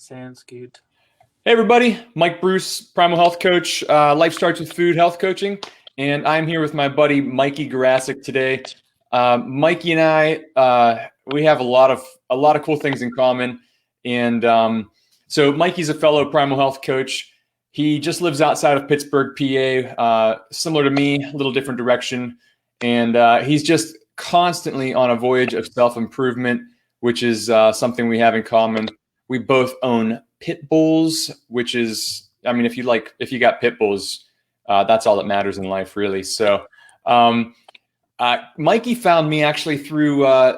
Sounds good. Hey everybody, Mike Bruce, Primal Health Coach, Life Starts with Food Health Coaching, and I'm here with my buddy Mikey Garasic today. Mikey and I, we have a lot of cool things in common, and so Mikey's a fellow Primal Health Coach. He just lives outside of Pittsburgh, PA, similar to me, a little different direction, and he's just constantly on a voyage of self-improvement, which is something we have in common. We both own pit bulls, which is, I mean, if you got pit bulls, that's all that matters in life, really. So, Mikey found me actually through a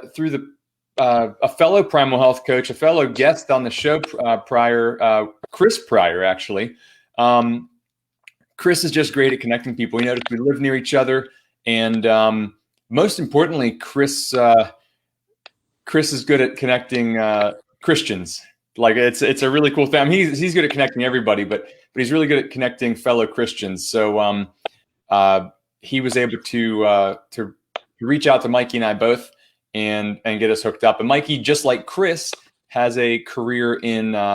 fellow Primal Health Coach, a fellow guest on the show prior, Chris Pryor, actually. Chris is just great at connecting people. We noticed we live near each other, and most importantly, Chris is good at connecting Christians. Like it's a really cool thing. I mean, he's good at connecting everybody, but he's really good at connecting fellow Christians. So he was able to reach out to Mikey and I both and get us hooked up. And Mikey, just like Chris, has had a career in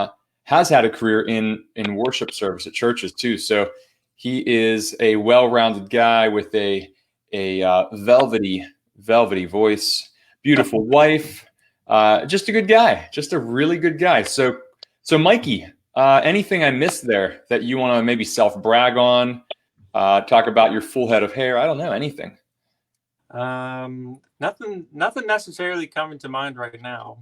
worship service at churches too. So he is a well-rounded guy with a velvety voice, beautiful wife. Just a good guy, just a really good guy. So Mikey, anything I missed there that you want to maybe self-brag on, talk about your full head of hair? I don't know, anything. Nothing necessarily coming to mind right now.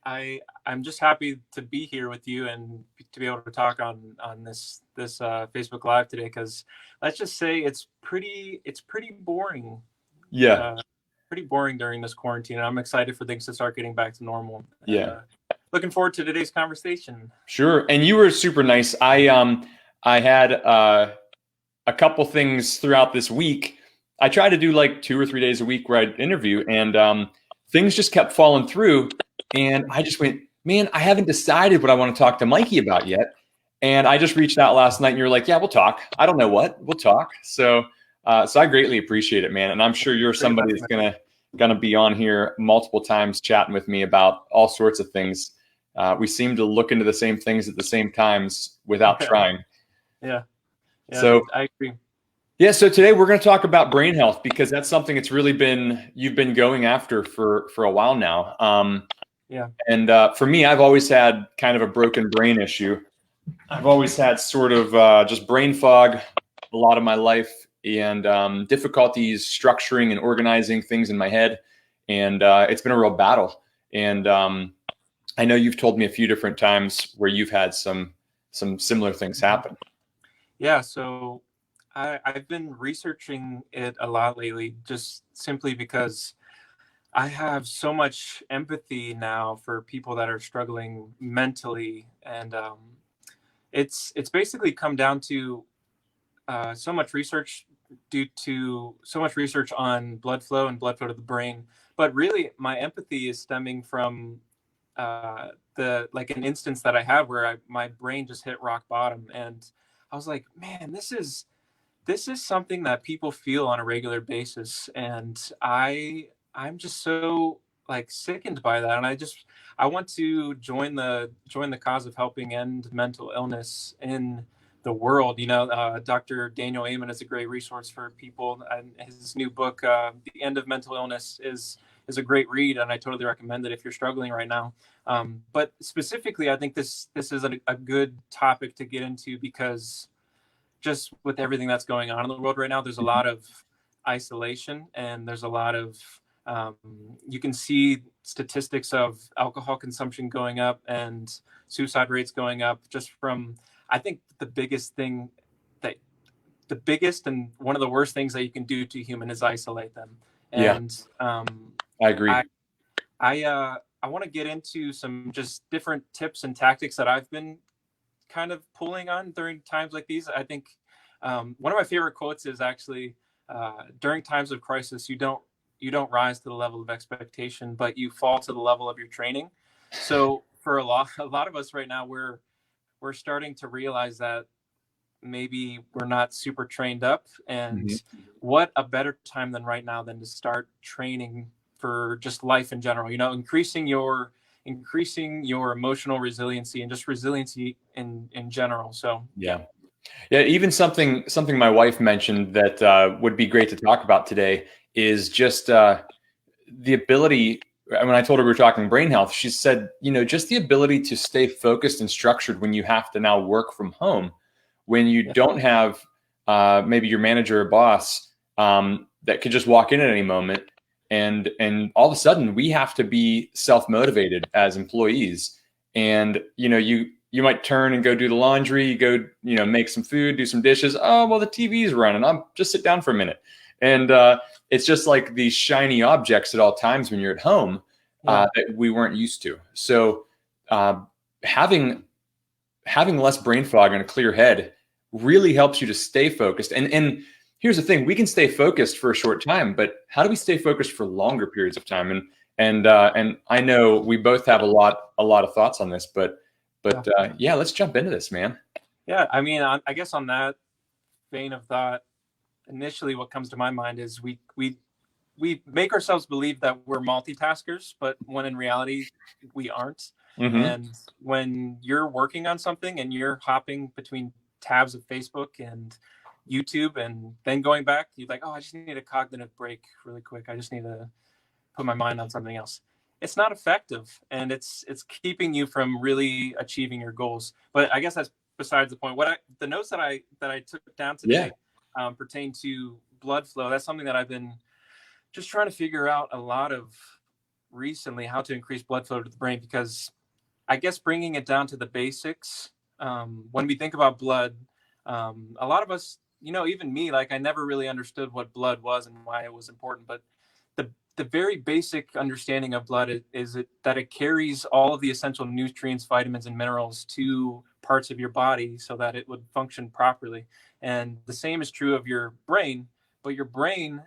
I'm just happy to be here with you and to be able to talk on this Facebook Live today, because let's just say it's pretty boring. Yeah. Pretty boring during this quarantine. I'm excited for things to start getting back to normal. Yeah. Looking forward to today's conversation. Sure. And you were super nice. I had a couple things throughout this week. I try to do like 2 or 3 days a week where I'd interview, and things just kept falling through. And I just went, man, I haven't decided what I want to talk to Mikey about yet. And I just reached out last night, and you're like, yeah, we'll talk. I don't know what, we'll talk. So I greatly appreciate it, man. And I'm sure you're somebody that's gonna be on here multiple times chatting with me about all sorts of things. We seem to look into the same things at the same times without trying. Yeah. So I agree. Yeah. So today we're going to talk about brain health, because that's something that's really you've been going after for a while now. Yeah. And for me, I've always had kind of a broken brain issue. I've always had sort of just brain fog a lot of my life, and difficulties structuring and organizing things in my head. And it's been a real battle. And I know you've told me a few different times where you've had some similar things happen. Yeah. So I've been researching it a lot lately, just simply because I have so much empathy now for people that are struggling mentally. And it's basically come down to so much research on blood flow and blood flow to the brain. But really, my empathy is stemming from an instance that I have where my brain just hit rock bottom. And I was like, man, this is something that people feel on a regular basis. And I'm just so sickened by that. And I want to join the cause of helping end mental illness in the world. Dr. Daniel Amen is a great resource for people, and his new book, The End of Mental Illness, is a great read, and I totally recommend it if you're struggling right now. But specifically, I think this is a good topic to get into, because just with everything that's going on in the world right now, there's a lot of isolation, and there's a lot of you can see statistics of alcohol consumption going up and suicide rates going up, just from, I think the biggest and one of the worst things that you can do to a human is isolate them. And I agree. I want to get into some just different tips and tactics that I've been kind of pulling on during times like these. I think one of my favorite quotes is actually, during times of crisis, you don't rise to the level of expectation, but you fall to the level of your training. So for a lot of us right now, we're starting to realize that maybe we're not super trained up, and what a better time than right now than to start training for just life in general, increasing your increasing your emotional resiliency and just resiliency in general. So Yeah. Yeah, even something my wife mentioned that would be great to talk about today is just the ability. When I told her we were talking brain health, she said, just the ability to stay focused and structured when you have to now work from home, when you don't have maybe your manager or boss that could just walk in at any moment, and all of a sudden we have to be self-motivated as employees, and you might turn and go do the laundry, go, make some food, do some dishes. Oh, well, the TV's running. I'll just sit down for a minute. And it's just like these shiny objects at all times when you're at home that we weren't used to. So having less brain fog and a clear head really helps you to stay focused. And here's the thing: we can stay focused for a short time, but how do we stay focused for longer periods of time? And I know we both have a lot of thoughts on this, but let's jump into this, man. Yeah, I mean, I guess on that vein of thought, initially what comes to my mind is we make ourselves believe that we're multitaskers, but when in reality we aren't. Mm-hmm. And when you're working on something and you're hopping between tabs of Facebook and YouTube and then going back, you're like, oh, I just need a cognitive break really quick. I just need to put my mind on something else. It's not effective, and it's keeping you from really achieving your goals. But I guess that's besides the point. The notes that I took down today pertain to blood flow. That's something that I've been just trying to figure out a lot of recently, how to increase blood flow to the brain, because I guess bringing it down to the basics, when we think about blood, a lot of us, even me, like I never really understood what blood was and why it was important. But the very basic understanding of blood is that it carries all of the essential nutrients, vitamins, and minerals to parts of your body so that it would function properly. And the same is true of your brain, but your brain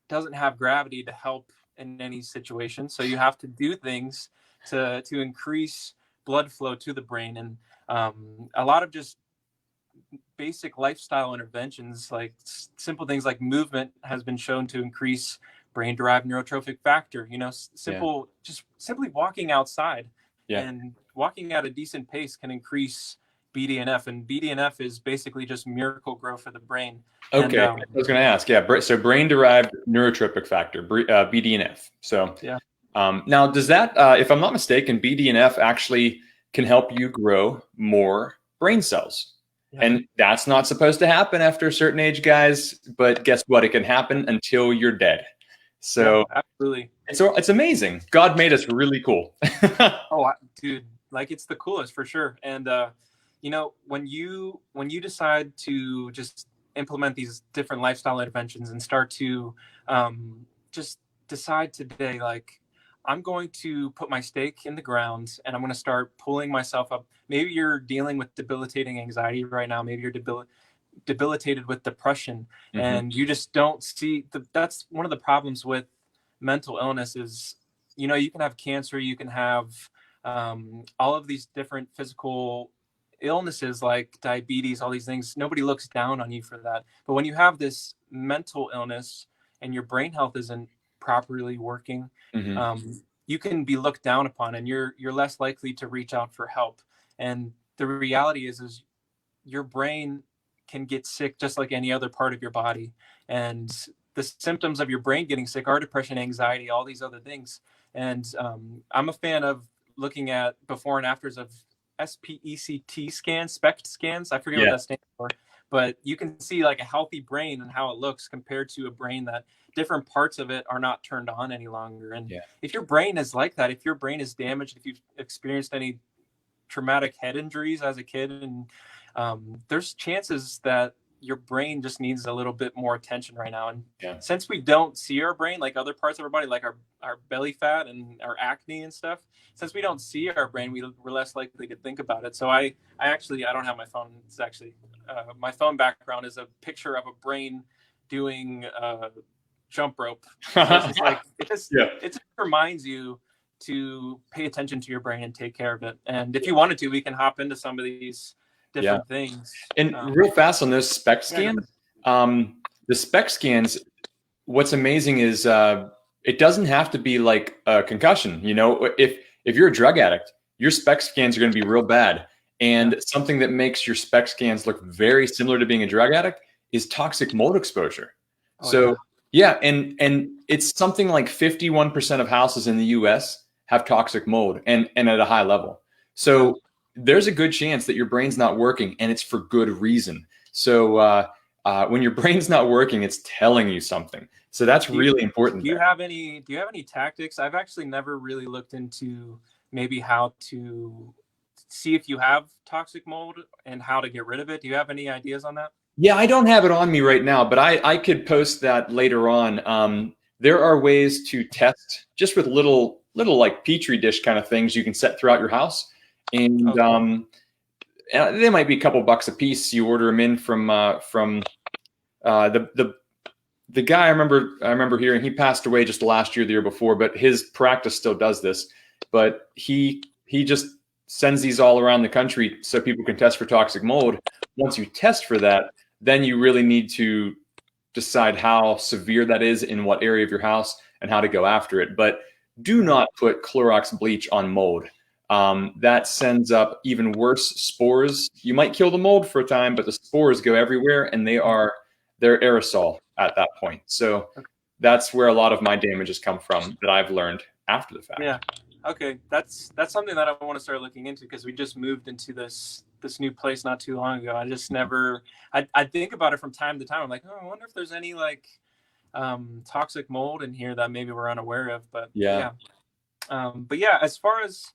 doesn't have gravity to help in any situation. So you have to do things to increase blood flow to the brain. And a lot of just basic lifestyle interventions, like simple things like movement, has been shown to increase brain-derived neurotrophic factor. Just simply walking outside and walking at a decent pace can increase BDNF, and BDNF is basically just miracle grow for the brain. Okay, I was going to ask. So brain-derived neurotrophic factor, BDNF. So now, does that, if I'm not mistaken, BDNF actually can help you grow more brain cells? And that's not supposed to happen after a certain age, guys. But guess what? It can happen until you're dead. So absolutely, it's amazing. God made us really cool. Oh, dude, like it's the coolest for sure. And when you decide to just implement these different lifestyle interventions and start to just decide today, like, I'm going to put my stake in the ground and I'm going to start pulling myself up. Maybe you're dealing with debilitating anxiety right now. Maybe you're debilitated with depression, and you just don't see that's one of the problems with mental illness is, you can have cancer, you can have all of these different physical illnesses like diabetes, all these things. Nobody looks down on you for that. But when you have this mental illness and your brain health isn't properly working, you can be looked down upon, and you're less likely to reach out for help. And the reality is your brain can get sick just like any other part of your body. And the symptoms of your brain getting sick are depression, anxiety, all these other things. And I'm a fan of looking at before and afters of SPECT scans, SPECT scans. I forget what that stands for, but you can see like a healthy brain and how it looks compared to a brain that different parts of it are not turned on any longer. And if your brain is like that, if your brain is damaged, if you've experienced any traumatic head injuries as a kid, and there's chances that your brain just needs a little bit more attention right now. And since we don't see our brain like other parts of our body, like our belly fat and our acne and stuff, since we don't see our brain, we're less likely to think about it. So I don't have my phone. It's actually my phone background is a picture of a brain doing jump rope. So it's just like it just reminds you to pay attention to your brain and take care of it. And if you wanted to, we can hop into some of these different things. And real fast on those SPECT scans, the SPECT scans, what's amazing is it doesn't have to be like a concussion. if you're a drug addict, your SPECT scans are going to be real bad. And something that makes your SPECT scans look very similar to being a drug addict is toxic mold exposure. And it's something like 51% of houses in the US have toxic mold and at a high level. So there's a good chance that your brain's not working, and it's for good reason. So when your brain's not working, it's telling you something. So that's really important. Do you have any tactics? I've actually never really looked into maybe how to see if you have toxic mold and how to get rid of it. Do you have any ideas on that? Yeah, I don't have it on me right now, but I could post that later on. There are ways to test just with little like Petri dish kind of things you can set throughout your house. And they might be a couple bucks a piece. You order them in from the guy I remember hearing, he passed away just last year, the year before, but his practice still does this. But he just sends these all around the country so people can test for toxic mold. Once you test for that, then you really need to decide how severe that is in what area of your house and how to go after it. But do not put Clorox bleach on mold. That sends up even worse spores. You might kill the mold for a time, but the spores go everywhere, and they're aerosol at that point. So that's where a lot of my damages come from that I've learned after the fact. Yeah. Okay. That's something that I want to start looking into, because we just moved into this new place not too long ago. I just never, I think about it from time to time. I'm like, oh, I wonder if there's any like toxic mold in here that maybe we're unaware of. But as far as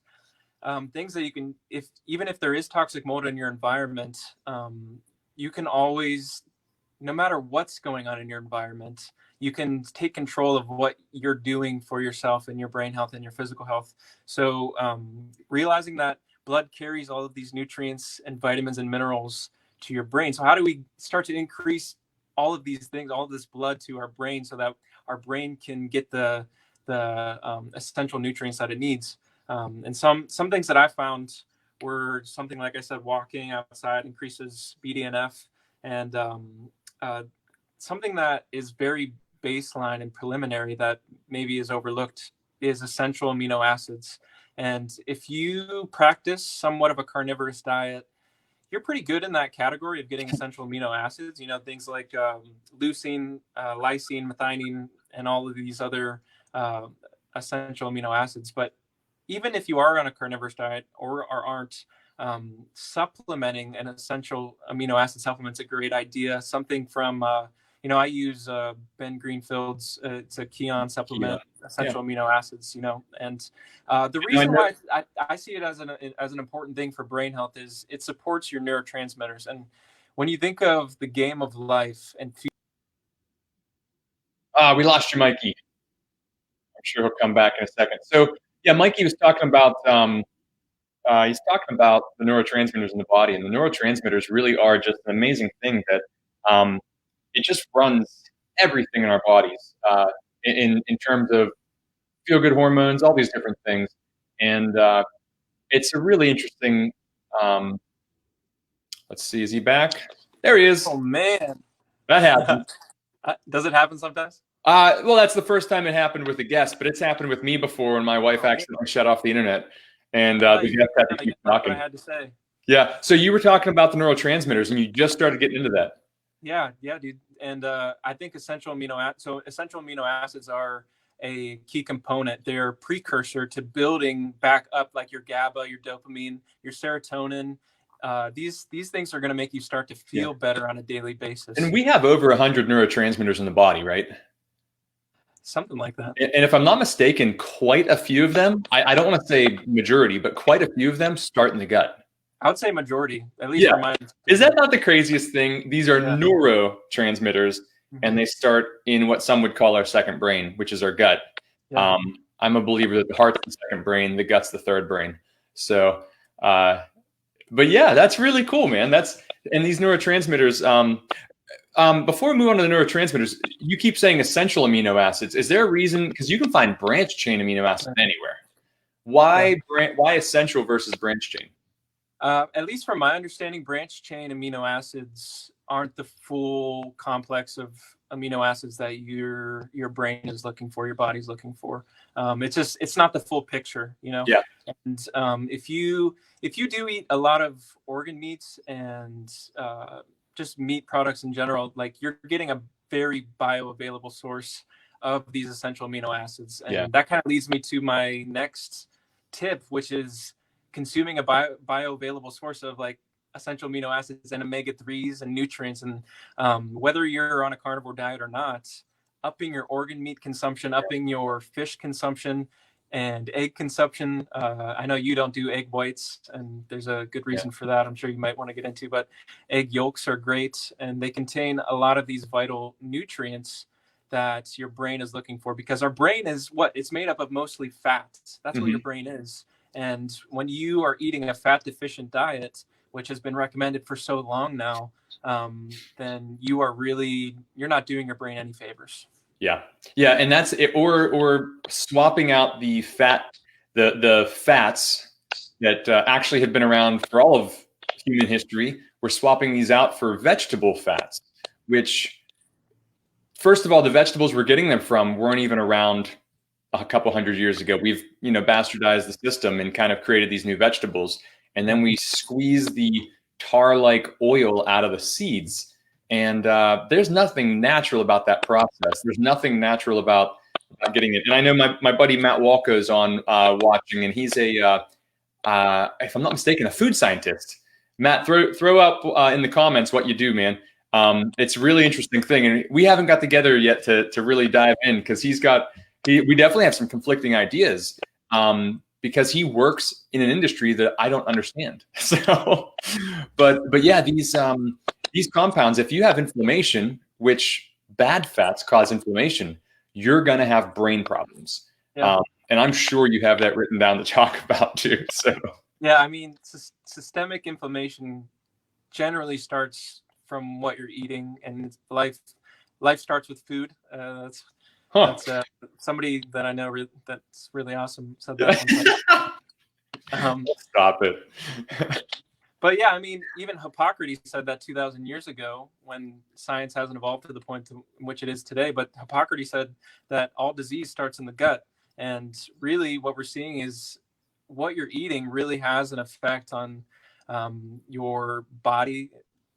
things that you can, even if there is toxic mold in your environment, you can always, no matter what's going on in your environment, you can take control of what you're doing for yourself and your brain health and your physical health. So realizing that blood carries all of these nutrients and vitamins and minerals to your brain. So how do we start to increase all of these things, all of this blood to our brain, so that our brain can get the essential nutrients that it needs? And some things that I found were something like I said, walking outside increases BDNF, and something that is very baseline and preliminary that maybe is overlooked is essential amino acids. And if you practice somewhat of a carnivorous diet, you're pretty good in that category of getting essential amino acids. Things like leucine, lysine, methionine, and all of these other essential amino acids. But even if you are on a carnivorous diet or aren't, supplementing an essential amino acid supplement's a great idea. Something from, I use Ben Greenfield's, it's a Keon supplement, essential amino acids, and the reason why I see it as an important thing for brain health is it supports your neurotransmitters. And when you think of the game of life and we lost you, Mikey. I'm sure he'll come back in a second. So yeah, Mikey was talking about he's talking about the neurotransmitters in the body, and the neurotransmitters really are just an amazing thing that it just runs everything in our bodies in terms of feel-good hormones, all these different things. And it's a really interesting, let's see, is he back? There he is. Oh, man. That happened. Does it happen sometimes? Well, that's the first time it happened with a guest, but it's happened with me before when my wife accidentally shut off the internet. And the guest had to keep talking. What I had to say. Yeah. So you were talking about the neurotransmitters, and you just started getting into that. Yeah, dude. And I think essential amino acids are a key component. They're a precursor to building back up like your GABA, your dopamine, your serotonin. These things are going to make you start to feel better on a daily basis. And we have over 100 neurotransmitters in the body, right? Something like that. And if I'm not mistaken, quite a few of them, I don't want to say majority, but quite a few of them start in the gut. I would say majority, at least for mine. Is that not the craziest thing? These are neurotransmitters, and they start in what some would call our second brain, which is our gut. Yeah. I'm a believer that the heart's the second brain, the gut's the third brain. So, but yeah, that's really cool, man. And these neurotransmitters, before we move on to the neurotransmitters, you keep saying essential amino acids. Is there a reason? Because you can find branch chain amino acids anywhere. Why essential versus branch chain? At least from my understanding, branch chain amino acids aren't the full complex of amino acids that your brain is looking for, your body's looking for. It's not the full picture, you know. Yeah. And if you do eat a lot of organ meats and just meat products in general, like you're getting a very bioavailable source of these essential amino acids. And that kind of leads me to my next tip, which is consuming a bioavailable source of like essential amino acids and omega-3s and nutrients. And whether you're on a carnivore diet or not, upping your organ meat consumption, upping your fish consumption and egg consumption. I know you don't do egg whites, and there's a good reason for that. I'm sure you might want to get into, but egg yolks are great, and they contain a lot of these vital nutrients that your brain is looking for, because our brain is it's made up of mostly fat. That's what your brain is. And when you are eating a fat deficient diet, which has been recommended for so long now, then you're not doing your brain any favors. Yeah. Yeah. And that's it. Or swapping out the fats that actually have been around for all of human history. We're swapping these out for vegetable fats, which, first of all, the vegetables we're getting them from weren't even around a couple hundred years ago. We've, bastardized the system and kind of created these new vegetables. And then we squeeze the tar-like oil out of the seeds. And there's nothing natural about that process. There's nothing natural about getting it. And I know my buddy Matt Walko's on watching, and he's if I'm not mistaken, a food scientist. Matt, throw up in the comments what you do, man. It's a really interesting thing. And we haven't got together yet to really dive in, because we definitely have some conflicting ideas. Because he works in an industry that I don't understand. So, but yeah, these compounds, if you have inflammation, which bad fats cause inflammation, you're going to have brain problems. Yeah. And I'm sure you have that written down to talk about too. So yeah, I mean, systemic inflammation generally starts from what you're eating, and life starts with food. That's somebody that I know that's really awesome said that. Stop it. But yeah, I mean, even Hippocrates said that 2,000 years ago, when science hasn't evolved to the point in which it is today. But Hippocrates said that all disease starts in the gut. And really what we're seeing is what you're eating really has an effect on your body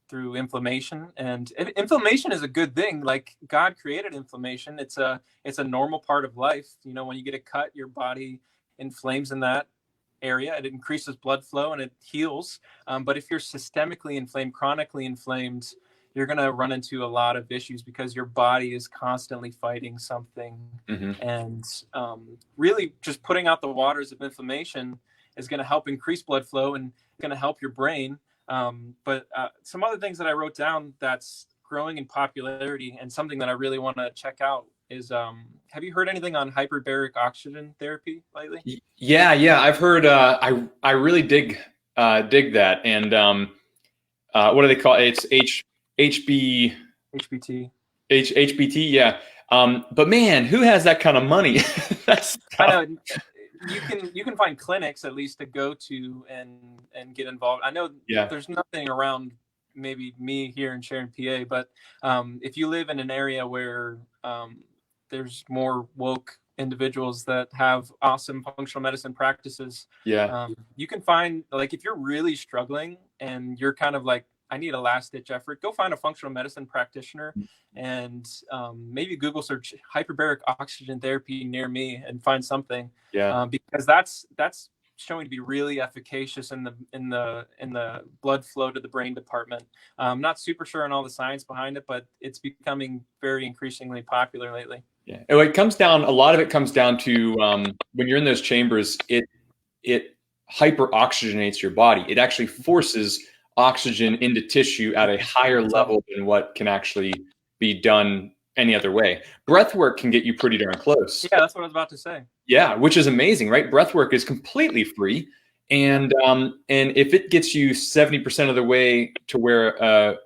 through inflammation. And inflammation is a good thing. Like, God created inflammation. It's a normal part of life. When you get a cut, your body inflames in that area. It increases blood flow and it heals. But if you're systemically inflamed, chronically inflamed, you're going to run into a lot of issues, because your body is constantly fighting something. And really just putting out the waters of inflammation is going to help increase blood flow and going to help your brain. But some other things that I wrote down that's growing in popularity, and something that I really want to check out, is have you heard anything on hyperbaric oxygen therapy lately? Yeah, I've heard. I really dig that. And what do they call it? It's HBT. Yeah. But man, who has that kind of money? That's tough. I know. You can find clinics at least to go to and get involved. I know there's nothing around maybe me here in Sharon, PA, but if you live in an area where there's more woke individuals that have awesome functional medicine practices, you can find, like, if you're really struggling and you're kind of like, I need a last ditch effort, go find a functional medicine practitioner and maybe Google search hyperbaric oxygen therapy near me and find something. Because that's showing to be really efficacious in the blood flow to the brain department. I'm not super sure on all the science behind it, but it's becoming very increasingly popular lately. Yeah, a lot of it comes down to when you're in those chambers, it hyper oxygenates your body. It actually forces oxygen into tissue at a higher level than what can actually be done any other way. Breath work can get you pretty darn close. Yeah, that's what I was about to say. Yeah, which is amazing, right? Breath work is completely free. And if it gets you 70% of the way to where a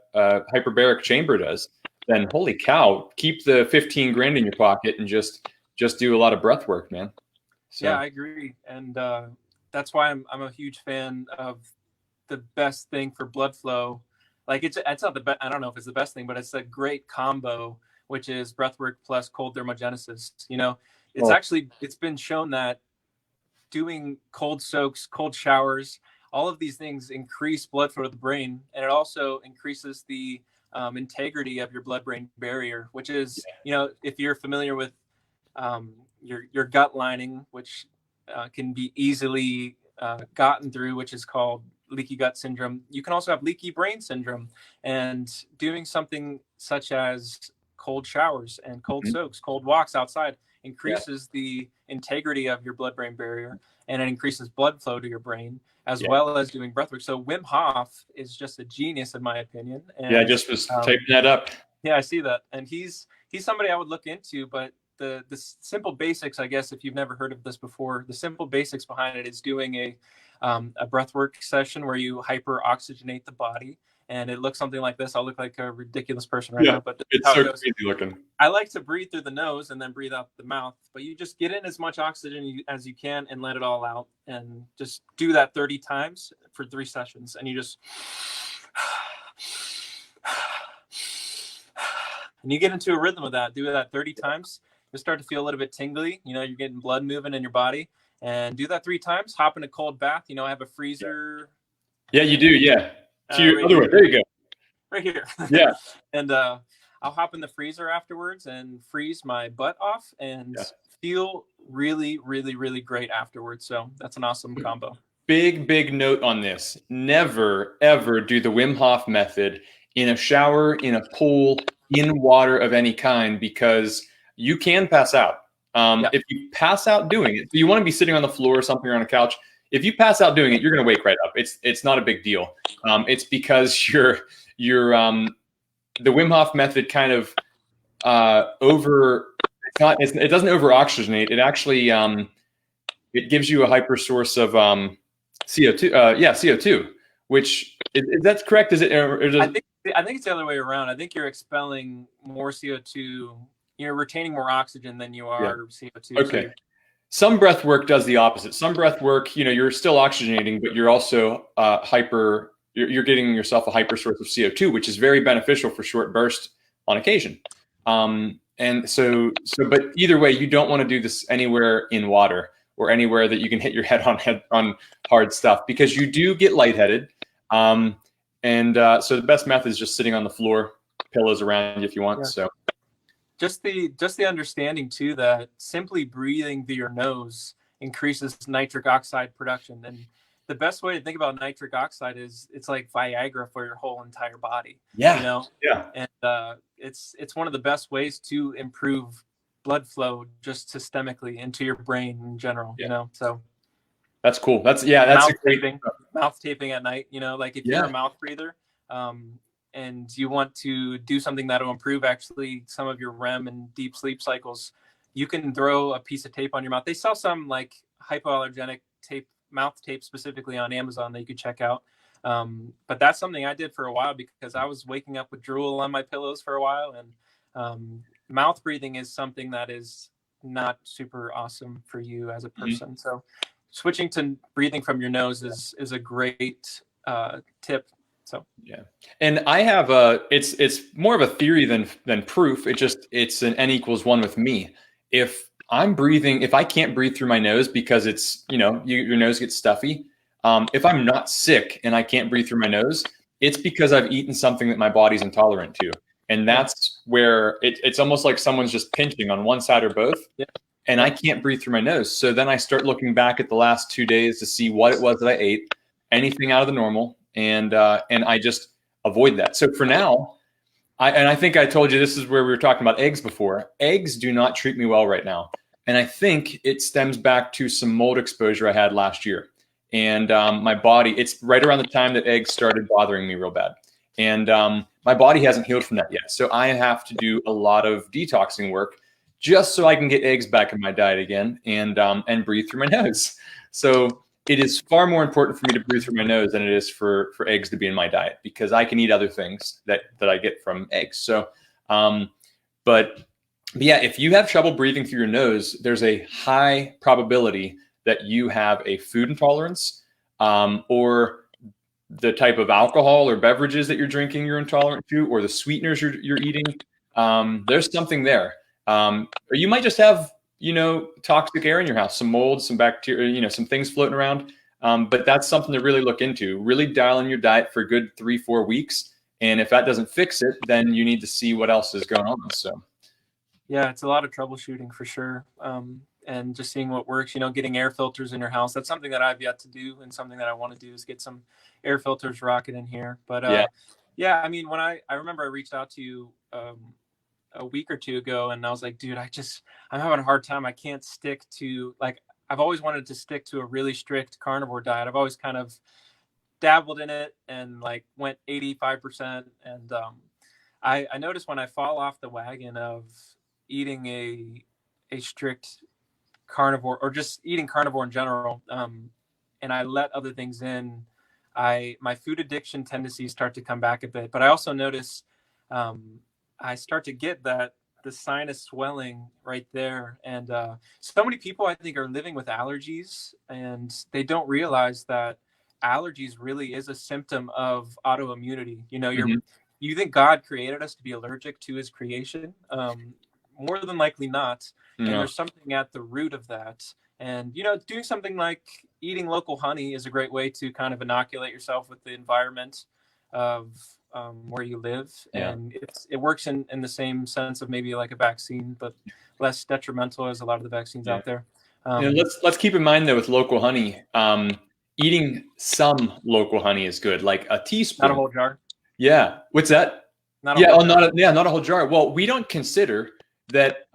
hyperbaric chamber does, then holy cow, keep the 15 grand in your pocket and just do a lot of breath work, man. So. Yeah, I agree. And that's why I'm a huge fan of the best thing for blood flow. Like, it's not the best, I don't know if it's the best thing, but it's a great combo which is breathwork plus cold thermogenesis. Oh. It's been shown that doing cold soaks, cold showers, all of these things increase blood flow to the brain, and it also increases the integrity of your blood-brain barrier, which is, if you're familiar with your gut lining, which can be easily gotten through, which is called leaky gut syndrome. You can also have leaky brain syndrome, and doing something such as cold showers and cold soaks, cold walks outside increases the integrity of your blood-brain barrier, and it increases blood flow to your brain, as well as doing breathwork. So Wim Hof is just a genius, in my opinion. And, I just was typing that up. Yeah, I see that. And he's somebody I would look into, but the simple basics, I guess, if you've never heard of this before, the simple basics behind it is doing a breathwork session where you hyper oxygenate the body. And it looks something like this. I'll look like a ridiculous person right now, but it's so crazy looking. I like to breathe through the nose and then breathe out the mouth, but you just get in as much oxygen as you can and let it all out, and just do that 30 times for 3 sessions. And you just, and you get into a rhythm of that. Do that 30 times. You'll start to feel a little bit tingly. You're getting blood moving in your body, and do that 3 times. Hop in a cold bath. I have a freezer. Yeah, you do. Yeah. To your other way. There you go. Right here. Yeah. And I'll hop in the freezer afterwards and freeze my butt off and feel really, really, really great afterwards. So that's an awesome combo. Big note on this. Never, ever do the Wim Hof method in a shower, in a pool, in water of any kind, because you can pass out. If you pass out doing it, so you want to be sitting on the floor or something, or on a couch. If you pass out doing it, you're going to wake right up. It's not a big deal. It's because the Wim Hof method kind of it doesn't over oxygenate. It actually it gives you a hyper source of CO2. CO2, which is that correct? Is it? I think it's the other way around. I think you're expelling more CO2. You're retaining more oxygen than you are CO2. Okay. So some breath work does the opposite. Some breath work, you're still oxygenating, but you're also you're getting yourself a hyper source of CO2, which is very beneficial for short bursts on occasion. But either way, you don't want to do this anywhere in water or anywhere that you can hit your head on hard stuff, because you do get lightheaded. So the best method is just sitting on the floor, pillows around you if you want. Yeah. So. Just the understanding too that simply breathing through your nose increases nitric oxide production. And the best way to think about nitric oxide is it's like Viagra for your whole entire body. Yeah. Yeah. And it's one of the best ways to improve blood flow just systemically into your brain in general. So that's cool. That's mouth taping at night. Like if you're a mouth breather, and you want to do something that will improve actually some of your REM and deep sleep cycles, you can throw a piece of tape on your mouth. They sell some like hypoallergenic tape, mouth tape specifically on Amazon that you could check out. But that's something I did for a while because I was waking up with drool on my pillows for a while. And mouth breathing is something that is not super awesome for you as a person. Mm-hmm. So switching to breathing from your nose is a great tip. So yeah, and I have it's more of a theory than proof. It's an N equals 1 with me. If I can't breathe through my nose because it's your nose gets stuffy. If I'm not sick and I can't breathe through my nose, it's because I've eaten something that my body's intolerant to, and that's where it's almost like someone's just pinching on one side or both. Yeah. And I can't breathe through my nose. So then I start looking back at the last 2 days to see what it was that I ate, anything out of the normal. And I just avoid that. So for now, I think I told you this is where we were talking about eggs before. Eggs do not treat me well right now. And I think it stems back to some mold exposure I had last year. And my body, it's right around the time that eggs started bothering me real bad. And my body hasn't healed from that yet. So I have to do a lot of detoxing work just so I can get eggs back in my diet again and breathe through my nose. So it is far more important for me to breathe through my nose than it is for eggs to be in my diet, because I can eat other things that I get from eggs. So, but yeah, if you have trouble breathing through your nose, there's a high probability that you have a food intolerance, or the type of alcohol or beverages that you're drinking you're intolerant to, or the sweeteners you're eating. there's something there. Or you might just have, toxic air in your house, some mold, some bacteria, some things floating around. But that's something to really look into. Really dial in your diet for a good 3-4 weeks. And if that doesn't fix it, then you need to see what else is going on. So, yeah, it's a lot of troubleshooting for sure. And just seeing what works, getting air filters in your house. That's something that I've yet to do, and something that I want to do is get some air filters rocking in here. But yeah, I mean, when I remember I reached out to you a week or two ago, and I was like, dude, I'm having a hard time. I can't stick to, like, I've always wanted to stick to a really strict carnivore diet. I've always kind of dabbled in it and like went 85%. And I noticed when I fall off the wagon of eating a strict carnivore, or just eating carnivore in general, and I let other things in, my food addiction tendencies start to come back a bit. But I also notice I start to get the sinus swelling right there. And so many people, I think, are living with allergies, and they don't realize that allergies really is a symptom of autoimmunity. You think God created us to be allergic to his creation? More than likely not. And there's something at the root of that. And, doing something like eating local honey is a great way to kind of inoculate yourself with the environment of where you live. Yeah. And it works in the same sense of maybe like a vaccine, but less detrimental as a lot of the vaccines out there. Let's keep in mind, though, with local honey, eating some local honey is good, like a teaspoon. Not a whole jar. Yeah. What's that? Not a whole jar. Well, we don't consider that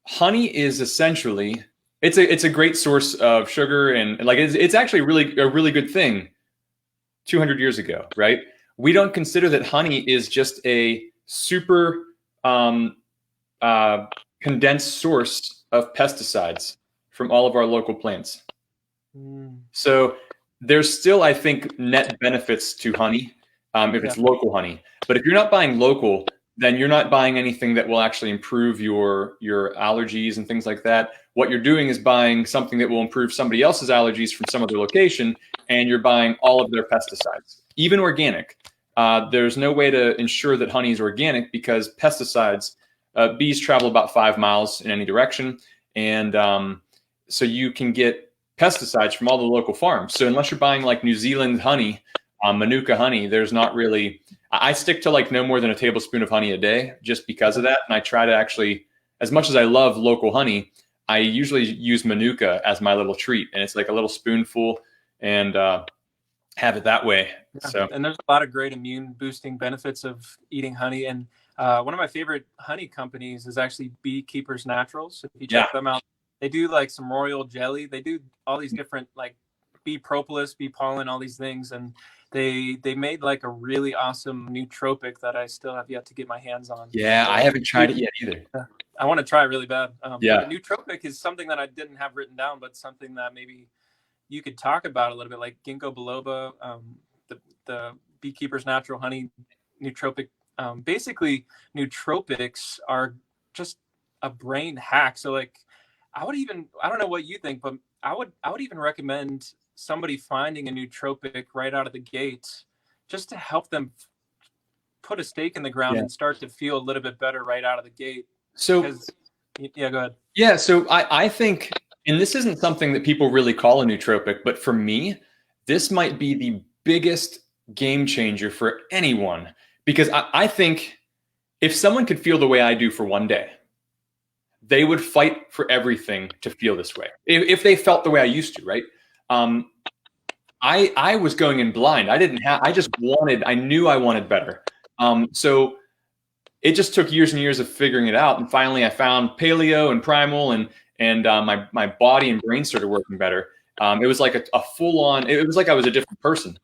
honey is essentially, it's a great source of sugar, and like it's actually a really good thing 200 years ago, right? We don't consider that honey is just a super condensed source of pesticides from all of our local plants. So there's still, I think, net benefits to honey if it's local honey. But if you're not buying local, then you're not buying anything that will actually improve your allergies and things like that. What you're doing is buying something that will improve somebody else's allergies from some other location, and you're buying all of their pesticides, even organic. There's no way to ensure that honey is organic, because pesticides, bees travel about 5 miles in any direction. And so you can get pesticides from all the local farms. So unless you're buying like New Zealand honey, Manuka honey, there's not really, I stick to like no more than a tablespoon of honey a day just because of that. And I try to actually, as much as I love local honey, I usually use Manuka as my little treat. And it's like a little spoonful, and have it that way. Yeah. So, and there's a lot of great immune boosting benefits of eating honey. And one of my favorite honey companies is actually Beekeepers Naturals. If you check them out, they do like some royal jelly. They do all these different like bee propolis, bee pollen, all these things. And they made like a really awesome nootropic that I still have yet to get my hands on. Yeah, I haven't tried it yet either. I want to try it really bad. Yeah. The nootropic is something that I didn't have written down, but something that maybe you could talk about a little bit, like ginkgo biloba, the Beekeeper's Natural Honey nootropic. Basically, nootropics are just a brain hack. So like, I don't know what you think, but I would even recommend somebody finding a nootropic right out of the gate, just to help them put a stake in the ground and start to feel a little bit better right out of the gate. So, go ahead. Yeah. So I think, and this isn't something that people really call a nootropic, but for me, this might be the biggest game changer for anyone, because I think if someone could feel the way I do for one day, they would fight for everything to feel this way. If they felt the way I used to, right? I was going in blind. I knew I wanted better. So it just took years and years of figuring it out. And finally I found paleo and primal, and my body and brain started working better. It was like a full on, it was like I was a different person,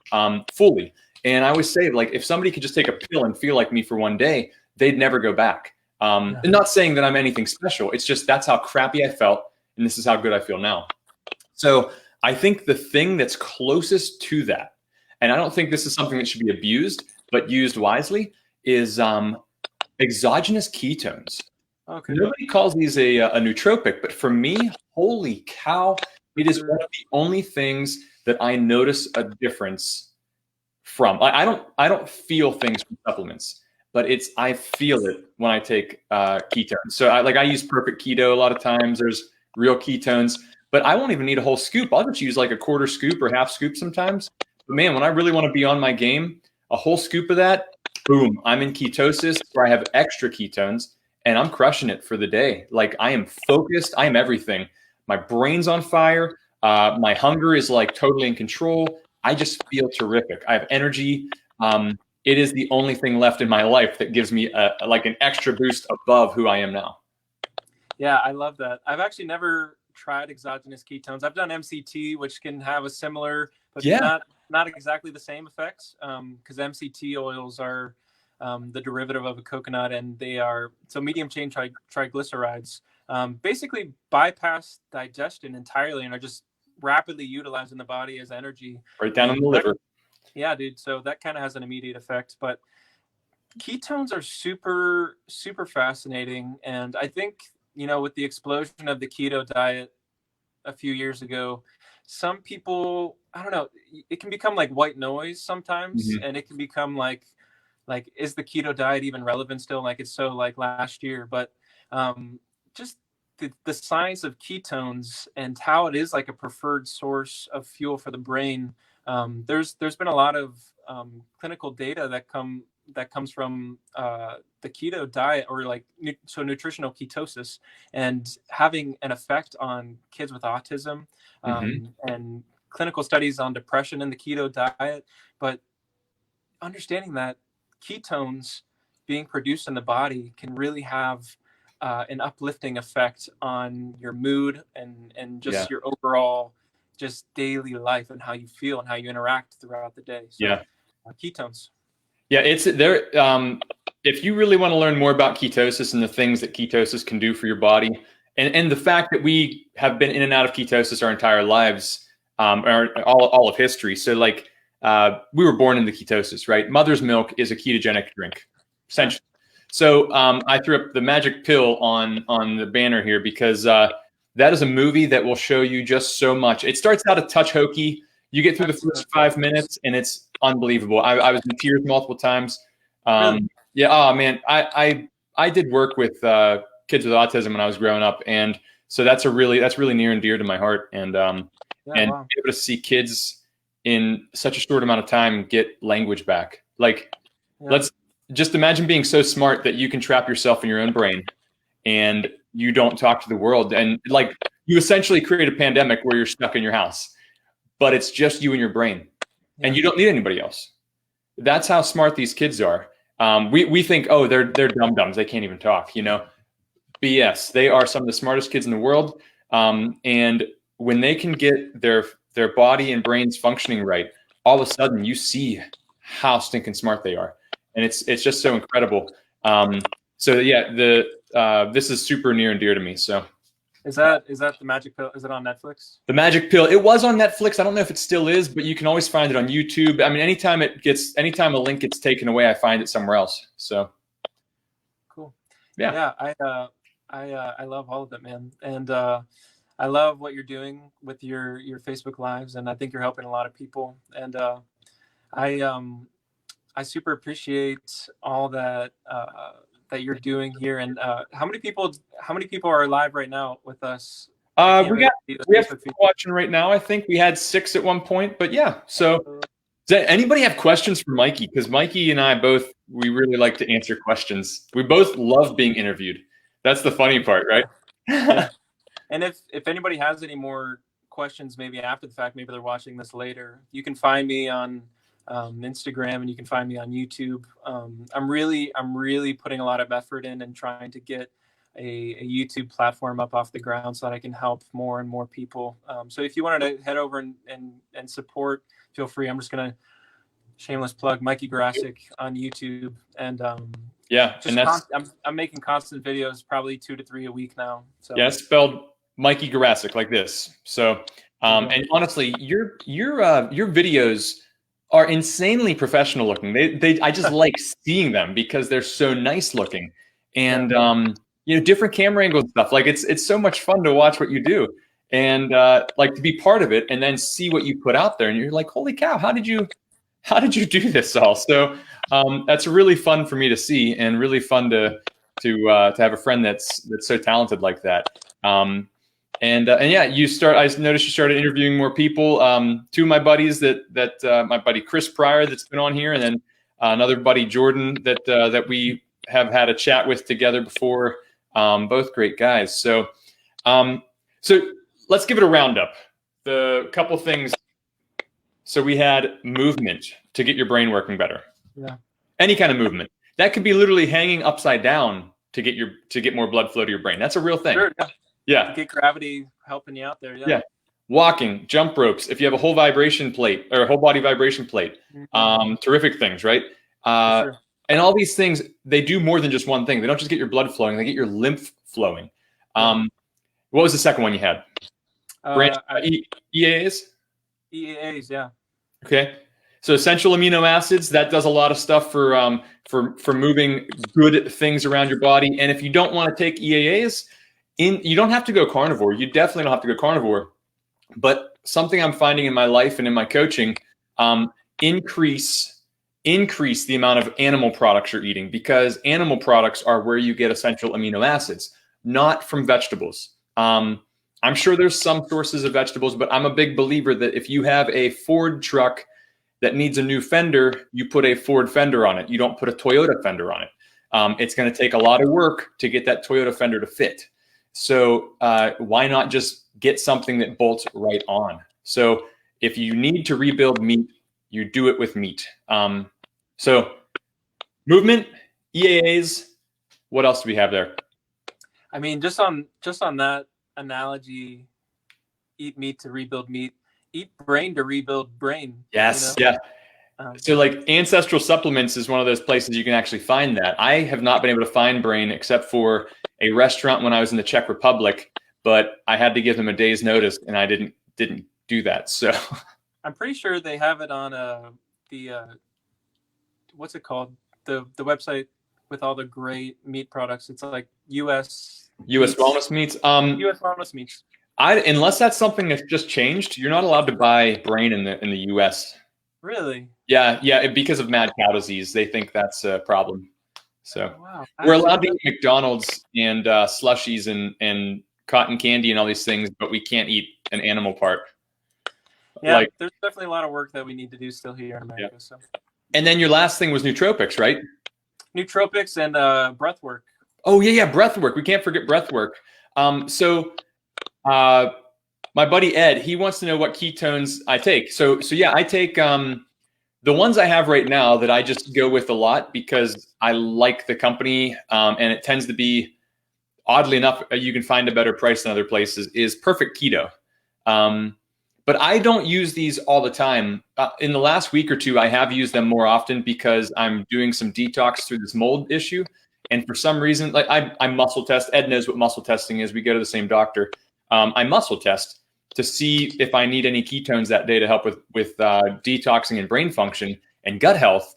fully. And I always say, like, if somebody could just take a pill and feel like me for one day, they'd never go back. And not saying that I'm anything special. It's just, that's how crappy I felt. And this is how good I feel now. So I think the thing that's closest to that, and I don't think this is something that should be abused, but used wisely, is exogenous ketones. Okay. Nobody calls these a nootropic, but for me, holy cow, it is one of the only things that I notice a difference from. I don't feel things from supplements. but I feel it when I take ketones. So I use perfect keto a lot of times. There's real ketones, but I won't even need a whole scoop. I'll just use like a quarter scoop or half scoop sometimes. But man, when I really want to be on my game, a whole scoop of that, boom, I'm in ketosis where I have extra ketones and I'm crushing it for the day. Like I am focused. I am everything. My brain's on fire. My hunger is like totally in control. I just feel terrific. I have energy. It is the only thing left in my life that gives me like an extra boost above who I am now. Yeah, I love that. I've actually never tried exogenous ketones. I've done MCT, which can have a similar, but not exactly the same effects, because MCT oils are the derivative of a coconut, and they are medium chain triglycerides. Basically bypass digestion entirely and are just rapidly utilized in the body as energy. Right down in the liver. Yeah, dude. So that kind of has an immediate effect, but ketones are super, super fascinating. And I think, with the explosion of the keto diet a few years ago, some people, I don't know, it can become like white noise sometimes. And it can become like, is the keto diet even relevant still? Like it's so like last year, but just the science of ketones and how it is like a preferred source of fuel for the brain. There's been a lot of clinical data that comes from the keto diet, or like nutritional ketosis, and having an effect on kids with autism, and clinical studies on depression in the keto diet. But understanding that ketones being produced in the body can really have an uplifting effect on your mood and just your overall just daily life and how you feel and how you interact throughout the day. So ketones. Yeah, it's there. If you really want to learn more about ketosis and the things that ketosis can do for your body, and the fact that we have been in and out of ketosis our entire lives, or all of history. So like we were born into ketosis, right? Mother's milk is a ketogenic drink, essentially. So I threw up the magic pill on the banner here because that is a movie that will show you just so much. It starts out a touch hokey. You get through the first 5 minutes and it's unbelievable. I was in tears multiple times. Really? Yeah. Oh man, I did work with kids with autism when I was growing up, and so that's really near and dear to my heart. And wow. Be able to see kids in such a short amount of time get language back. Like, let's just imagine being so smart that you can trap yourself in your own brain and you don't talk to the world. And like you essentially create a pandemic where you're stuck in your house, but it's just you and your brain and you don't need anybody else. That's how smart these kids are. We think, oh, they're dum-dums. They can't even talk, BS. They are some of the smartest kids in the world. And when they can get their body and brains functioning right, all of a sudden you see how stinking smart they are. And it's just so incredible. So yeah, this is super near and dear to me. So is that the magic pill? Is it on Netflix? The magic pill. It was on Netflix. I don't know if it still is, but you can always find it on YouTube. I mean, anytime a link gets taken away, I find it somewhere else. So cool. Yeah. I love all of it, man. And I love what you're doing with your Facebook Lives, and I think you're helping a lot of people. And I super appreciate all that that you're doing here. And how many people are live right now with us? We have people watching right now. I think we had 6 at one point, but yeah. So does anybody have questions for Mikey? Because Mikey and I we really like to answer questions. We both love being interviewed. That's the funny part, right? Yeah. And if anybody has any more questions, maybe after the fact, maybe they're watching this later, you can find me on Instagram, and you can find me on YouTube. I'm really putting a lot of effort in and trying to get a YouTube platform up off the ground so that I can help more and more people. So if you wanted to head over and support, feel free. I'm just gonna shameless plug Mikey Garasic on YouTube, and I'm making constant videos, probably 2 to 3 a week now. So yeah, it's spelled Mikey Garasic like this. So and honestly, your videos are insanely professional looking. I just like seeing them because they're so nice looking, and different camera angles and stuff. Like it's so much fun to watch what you do, and like to be part of it, and then see what you put out there, and you're like, holy cow, how did you how did you do this all? So that's really fun for me to see, and really fun to have a friend that's so talented like that. And yeah, I noticed you started interviewing more people. Two of my buddies that my buddy Chris Pryor that's been on here, and then another buddy Jordan that we have had a chat with together before. Both great guys. So let's give it a roundup. The couple things. So we had movement to get your brain working better. Yeah. Any kind of movement. That could be literally hanging upside down to get more blood flow to your brain. That's a real thing. Sure, yeah. Yeah. Get gravity helping you out there. Yeah. Yeah. Walking, jump ropes. If you have a whole vibration plate or a whole body vibration plate, terrific things, right? Sure. And all these things, they do more than just one thing. They don't just get your blood flowing; they get your lymph flowing. What was the second one you had? EAAs. EAAs, yeah. Okay. So essential amino acids, that does a lot of stuff for moving good things around your body. And if you don't want to take EAAs, you don't have to go carnivore. You definitely don't have to go carnivore. But something I'm finding in my life and in my coaching, increase the amount of animal products you're eating, because animal products are where you get essential amino acids, not from vegetables. I'm sure there's some sources of vegetables, but I'm a big believer that if you have a Ford truck that needs a new fender, you put a Ford fender on it. You don't put a Toyota fender on it. It's going to take a lot of work to get that Toyota fender to fit. So why not just get something that bolts right on? So if you need to rebuild meat, you do it with meat. So movement, EAAs, what else do we have there? I mean, just on that analogy, eat meat to rebuild meat, eat brain to rebuild brain. Yes. You know? Yeah. So like Ancestral Supplements is one of those places you can actually find that. I have not been able to find brain except for a restaurant when I was in the Czech Republic, but I had to give them a day's notice and I didn't do that. So I'm pretty sure they have it on the what's it called? The website with all the great meat products. It's like US Wellness Meats. US Wellness Meats. Unless that's something that's just changed, you're not allowed to buy brain in the US. Really? Yeah, because of mad cow disease, they think that's a problem. So wow. We're allowed to eat McDonald's and slushies and cotton candy and all these things, but we can't eat an animal part. Yeah, there's definitely a lot of work that we need to do still here in America. Yeah. So. And then your last thing was nootropics, right? Nootropics and breath work. Oh yeah, breath work. We can't forget breath work. So my buddy Ed, he wants to know what ketones I take. So yeah, I take the ones I have right now that I just go with a lot because I like the company, and it tends to be, oddly enough, you can find a better price than other places, is Perfect Keto. But I don't use these all the time. In the last week or two, I have used them more often because I'm doing some detox through this mold issue. And for some reason, like I muscle test. Ed knows what muscle testing is. We go to the same doctor. I muscle test to see if I need any ketones that day to help with detoxing and brain function and gut health,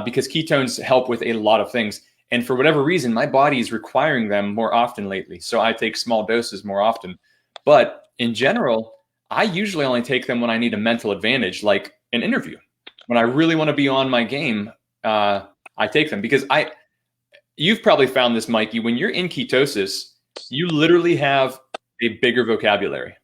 because ketones help with a lot of things. And for whatever reason, my body is requiring them more often lately. So I take small doses more often. But in general, I usually only take them when I need a mental advantage, like an interview. When I really want to be on my game, I take them because you've probably found this, Mikey, when you're in ketosis, you literally have a bigger vocabulary.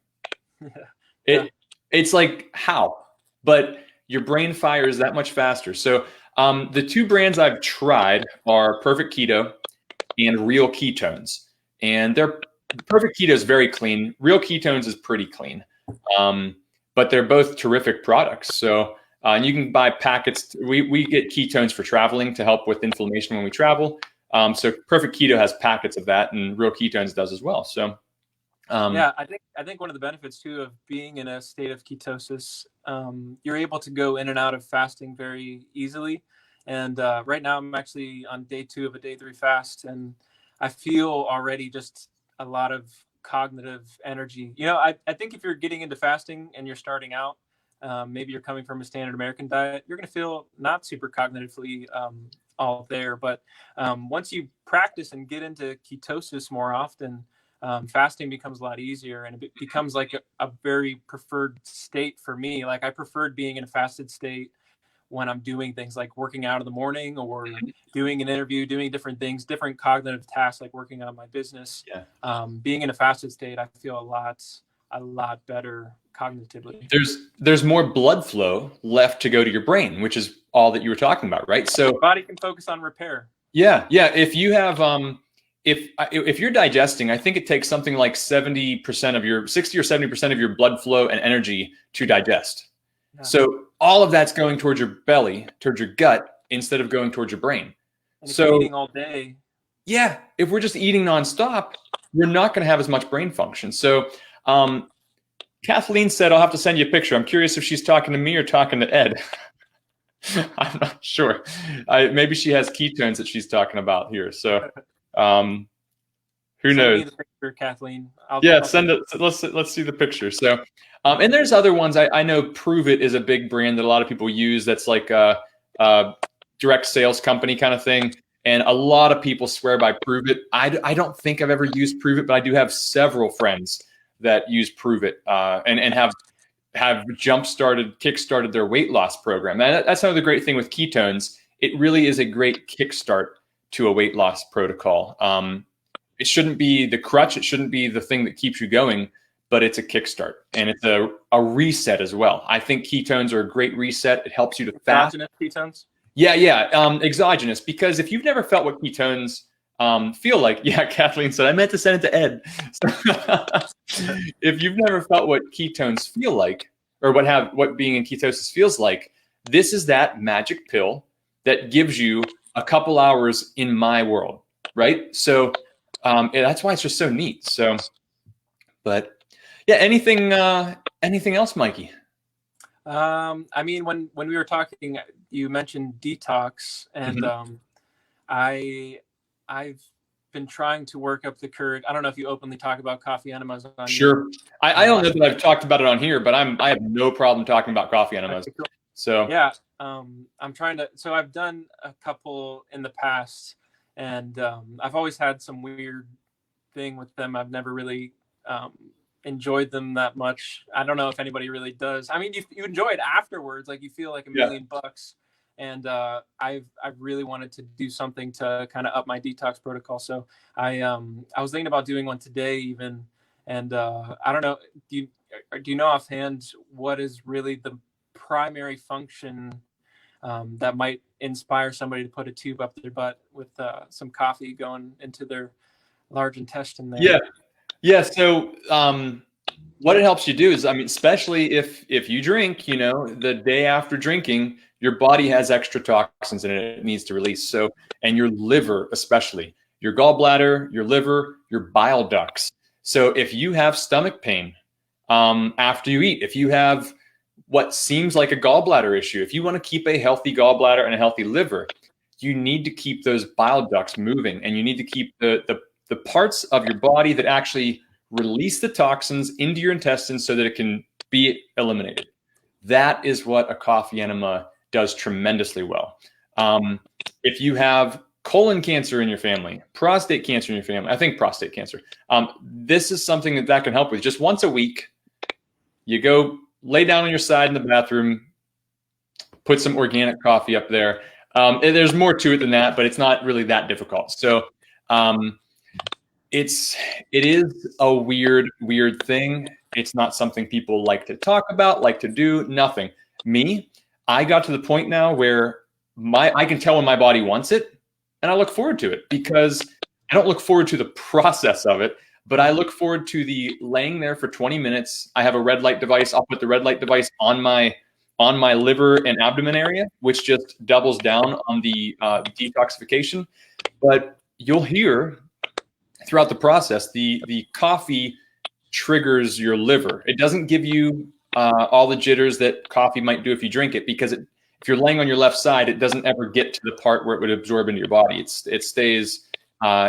It's like how, but your brain fires that much faster. So the two brands I've tried are Perfect Keto and Real Ketones, and Perfect Keto is very clean. Real Ketones is pretty clean, but they're both terrific products. So and you can buy packets. We get ketones for traveling to help with inflammation when we travel. So Perfect Keto has packets of that, and Real Ketones does as well. So. Yeah, I think one of the benefits too of being in a state of ketosis, you're able to go in and out of fasting very easily. And right now I'm actually on day 2 of a day 3 fast, and I feel already just a lot of cognitive energy. You know, I think if you're getting into fasting and you're starting out, maybe you're coming from a standard American diet, you're going to feel not super cognitively all there. But once you practice and get into ketosis more often, fasting becomes a lot easier, and it becomes like a very preferred state for me. Like I preferred being in a fasted state when I'm doing things like working out in the morning or doing an interview, doing different things, different cognitive tasks, like working on my business. Yeah. Being in a fasted state, I feel a lot better cognitively. There's more blood flow left to go to your brain, which is all that you were talking about, right? So Body can focus on repair. Yeah. If you have, if you're digesting, I think it takes something like 70% of your 60 or 70% of your blood flow and energy to digest. Yeah. So all of that's going towards your belly, towards your gut, instead of going towards your brain. And if you're eating all day. Yeah. If we're just eating nonstop, we're not going to have as much brain function. So, Kathleen said, I'll have to send you a picture. I'm curious if she's talking to me or talking to Ed. I'm not sure. Maybe she has ketones that she's talking about here. So, who knows? Send me the picture, Kathleen. Send it. Let's see the picture. So, and there's other ones. I know Prove It is a big brand that a lot of people use. That's like a direct sales company kind of thing. And a lot of people swear by Prove It. I don't think I've ever used Prove It, but I do have several friends that use Prove It and have kickstarted their weight loss program. And that's another great thing with ketones. It really is a great kickstart to a weight loss protocol. It shouldn't be the crutch. It shouldn't be the thing that keeps you going, but it's a kickstart, and it's a reset as well. I think ketones are a great reset. It helps you to fast. Exogenous ketones? Yeah. Exogenous, because if you've never felt what ketones feel like, Kathleen said, I meant to send it to Ed. If you've never felt what ketones feel like, or what being in ketosis feels like, this is that magic pill that gives you a couple hours in my world, right? So that's why it's just so neat. So, but yeah, anything else, Mikey? I mean, when we were talking, you mentioned detox, and I've been trying to work up the courage. I don't know if you openly talk about coffee enemas on Sure. I don't know that I've talked about it on here, but I have no problem talking about coffee enemas. Okay, cool. So yeah, I'm trying to. So I've done a couple in the past, and I've always had some weird thing with them. I've never really enjoyed them that much. I don't know if anybody really does. I mean, you enjoy it afterwards, like you feel like $1 million. And I've really wanted to do something to kind of up my detox protocol. So I was thinking about doing one today even. And I don't know, do you know offhand what is really the primary function that might inspire somebody to put a tube up their butt with some coffee going into their large intestine there? Yeah. So what it helps you do is, I mean, especially if you drink, the day after drinking, your body has extra toxins in it needs to release. So, and your liver, especially your gallbladder, your liver, your bile ducts. So if you have stomach pain after you eat, if you have what seems like a gallbladder issue, if you want to keep a healthy gallbladder and a healthy liver, you need to keep those bile ducts moving, and you need to keep the parts of your body that actually release the toxins into your intestines so that it can be eliminated. That is what a coffee enema does tremendously well. If you have colon cancer in your family, prostate cancer in your family, I think prostate cancer, this is something that can help with. Just once a week, you go lay down on your side in the bathroom, put some organic coffee up there. There's more to it than that, but it's not really that difficult. So it is a weird thing. It's not something people like to talk about, like to do, nothing. Me, I got to the point now where I can tell when my body wants it, and I look forward to it, because I don't look forward to the process of it, but I look forward to the laying there for 20 minutes. I have a red light device. I'll put the red light device on my liver and abdomen area, which just doubles down on the detoxification. But you'll hear throughout the process, the coffee triggers your liver. It doesn't give you all the jitters that coffee might do if you drink it, because if you're laying on your left side, it doesn't ever get to the part where it would absorb into your body. It stays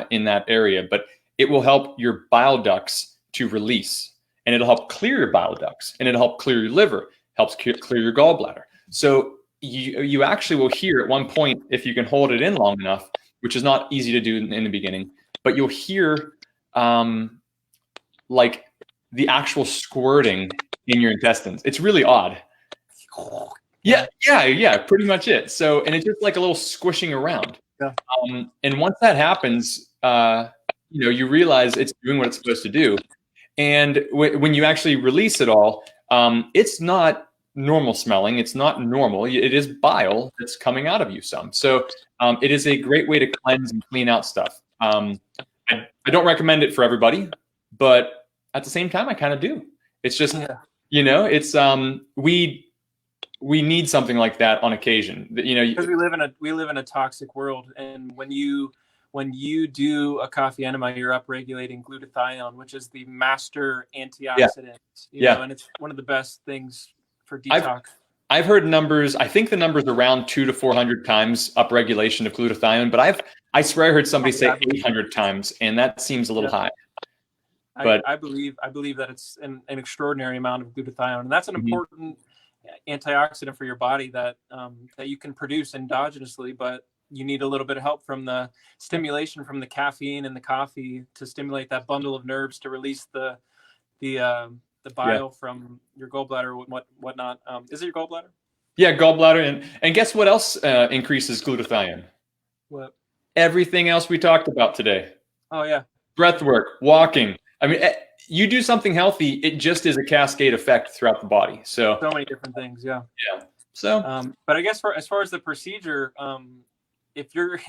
in that area, but it will help your bile ducts to release, and it'll help clear your bile ducts, and it'll help clear your liver, helps clear your gallbladder. So you actually will hear at one point, if you can hold it in long enough, which is not easy to do in the beginning, but you'll hear like the actual squirting in your intestines. It's really odd. Yeah, pretty much it. So, and it's just like a little squishing around. Yeah. And once that happens, you realize it's doing what it's supposed to do. And when you actually release it all, it's not normal smelling. It's not normal. It is bile that's coming out of you some. So it is a great way to cleanse and clean out stuff. I don't recommend it for everybody, but at the same time, I kind of do. It's just, it's we need something like that on occasion. Because we live in a toxic world, and when you do a coffee enema, you're upregulating glutathione, which is the master antioxidant. And it's one of the best things for detox. I've heard numbers. I think the number's around 200 to 400 times upregulation of glutathione, but I swear I heard somebody say 800 times, and that seems a little high. But I believe that it's an extraordinary amount of glutathione, and that's an important antioxidant for your body that you can produce endogenously, but you need a little bit of help from the stimulation from the caffeine and the coffee to stimulate that bundle of nerves to release the bile from your gallbladder or whatnot. Is it your gallbladder? Yeah, gallbladder. And guess what else increases glutathione? What? Everything else we talked about today. Oh, yeah. Breath work, walking. I mean, you do something healthy, it just is a cascade effect throughout the body. So many different things. Yeah. So, but I guess as far as the procedure, if you're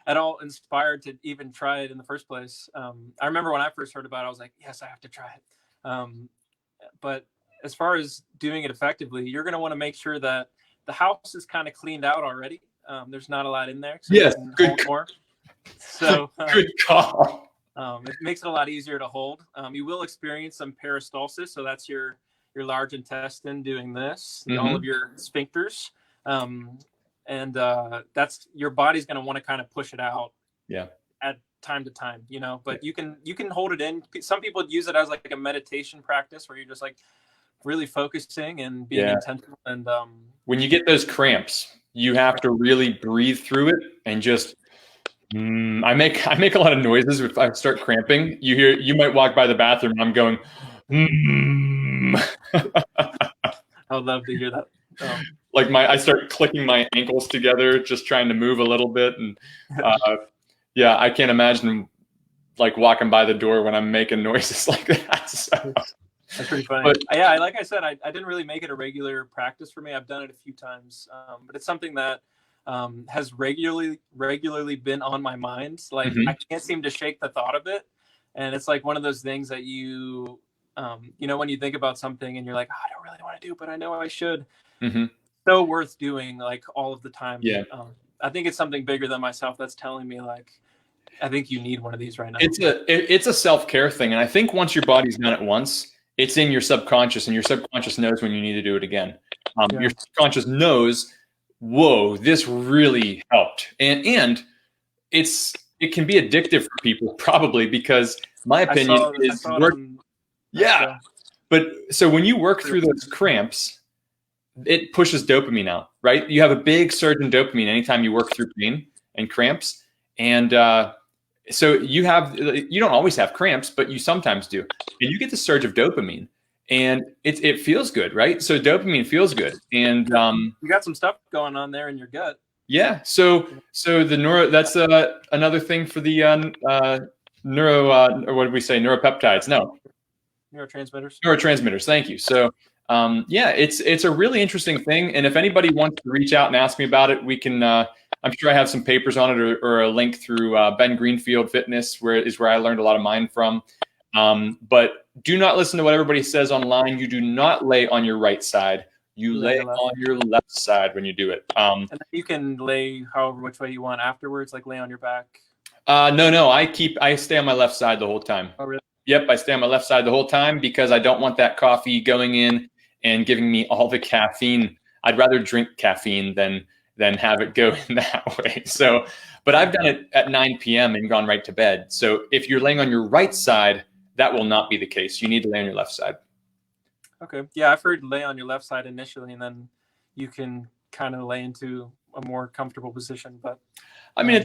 at all inspired to even try it in the first place, I remember when I first heard about it, I was like, yes, I have to try it. But as far as doing it effectively, you're going to want to make sure that the house is kind of cleaned out already. There's not a lot in there. So yes, good call. So good call. It makes it a lot easier to hold. You will experience some peristalsis, so that's your large intestine doing this, all of your sphincters, and that's your body's going to want to kind of push it out. Yeah. At time to time, but you can hold it in. Some people use it as like a meditation practice where you're just like really focusing and being intentional. And when you get those cramps, you have to really breathe through it and just. I make a lot of noises if I start cramping. You might walk by the bathroom and I'm going. I would love to hear that. Like I start clicking my ankles together, just trying to move a little bit, and I can't imagine like walking by the door when I'm making noises like that. So. That's pretty funny. But, like I said, I didn't really make it a regular practice for me. I've done it a few times, but it's something that has regularly been on my mind. Like I can't seem to shake the thought of it, and it's like one of those things that you when you think about something and you're like, I don't really want to do, but I know I should. So worth doing, like all of the time. I think it's something bigger than myself that's telling me like, I think you need one of these right now. It's a self-care thing, and I think once your body's done it once, it's in your subconscious, and your subconscious knows when you need to do it again. Your subconscious knows, whoa, this really helped, and it can be addictive for people, probably, because my opinion is but so when you work through those cramps, it pushes dopamine out, right? You have a big surge in dopamine anytime you work through pain and cramps, and so you don't always have cramps, but you sometimes do, and you get the surge of dopamine. And it feels good, right? So dopamine feels good, and you got some stuff going on there in your gut. Yeah. So the that's another thing for the or what did we say? Neuropeptides? No. Neurotransmitters. Neurotransmitters. Thank you. So it's a really interesting thing, and if anybody wants to reach out and ask me about it, we can. I'm sure I have some papers on it or a link through Ben Greenfield Fitness, where I learned a lot of mine from. But do not listen to what everybody says online. You do not lay on your right side. You lay on your left side when you do it. And you can lay which way you want afterwards, like lay on your back. No. I stay on my left side the whole time. Oh, really? Yep, I stay on my left side the whole time because I don't want that coffee going in and giving me all the caffeine. I'd rather drink caffeine than have it go in that way. So, but I've done it at 9 p.m. and gone right to bed. So if you're laying on your right side, that will not be the case. You need to lay on your left side. Okay. Yeah, I've heard lay on your left side initially, and then you can kind of lay into a more comfortable position. But I mean,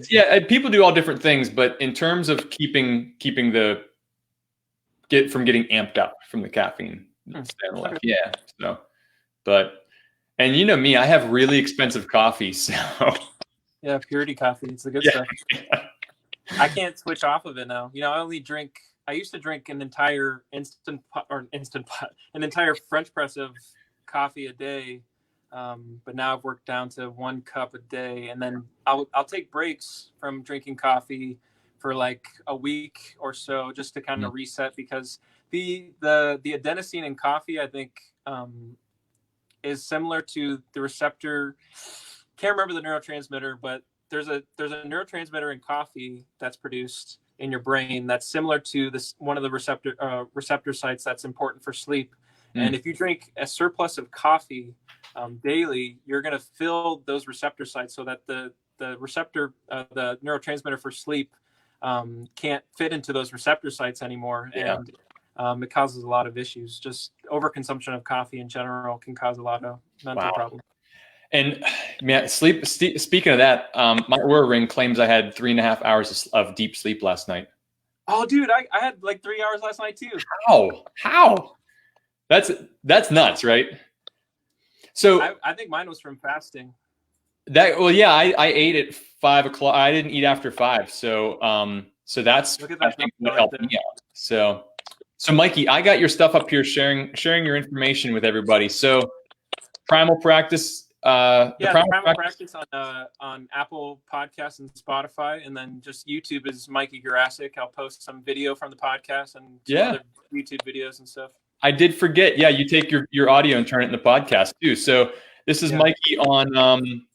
people do all different things, but in terms of keeping from getting amped up from the caffeine, stay on the left. Yeah. So, but And you know me, I have really expensive coffee, so Yeah, purity coffee. It's the good yeah. stuff. I can't switch off of it now. I used to drink an entire an entire French press of coffee a day. But now I've worked down to 1 cup a day, and then I'll take breaks from drinking coffee for like a week or so just to kind of reset, because the adenosine in coffee, I think, is similar to the receptor. Can't remember the neurotransmitter, but there's a neurotransmitter in coffee that's produced in your brain that's similar to this one of the receptor sites that's important for sleep. And if you drink a surplus of coffee daily, you're going to fill those receptor sites so that the neurotransmitter for sleep can't fit into those receptor sites anymore. Yeah. And it causes a lot of issues. Just overconsumption of coffee in general can cause a lot of mental problems. And man, speaking of that, my Oura Ring claims I had 3.5 hours of deep sleep last night. Oh, dude, I had like 3 hours last night too. How? That's nuts, right? So I think mine was from fasting. I ate at 5 o'clock. I didn't eat after 5. So that's I think what helped me out. So Mikey, I got your stuff up here, sharing your information with everybody. So Primal Practice. Primal Practice on Apple Podcasts and Spotify, and then just YouTube is Mikey Garasic. I'll post some video from the podcast and other YouTube videos and stuff. I did forget. Yeah, you take your audio and turn it into podcast too. So this is Mikey on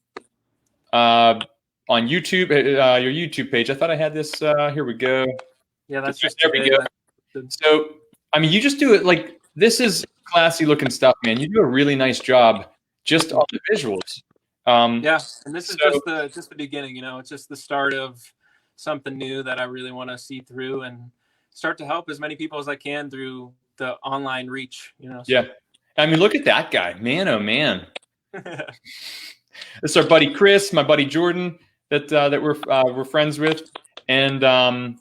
YouTube, your YouTube page. I thought I had this. Here we go. Yeah, that's just there we go. So I mean, you just do it like this is classy looking stuff, man. You do a really nice job. Just on the visuals. And this is just the beginning, it's just the start of something new that I really want to see through and start to help as many people as I can through the online reach, So. Yeah. I mean, look at that guy, man. Oh man. This is our buddy, Chris, my buddy, Jordan, that we're friends with. And then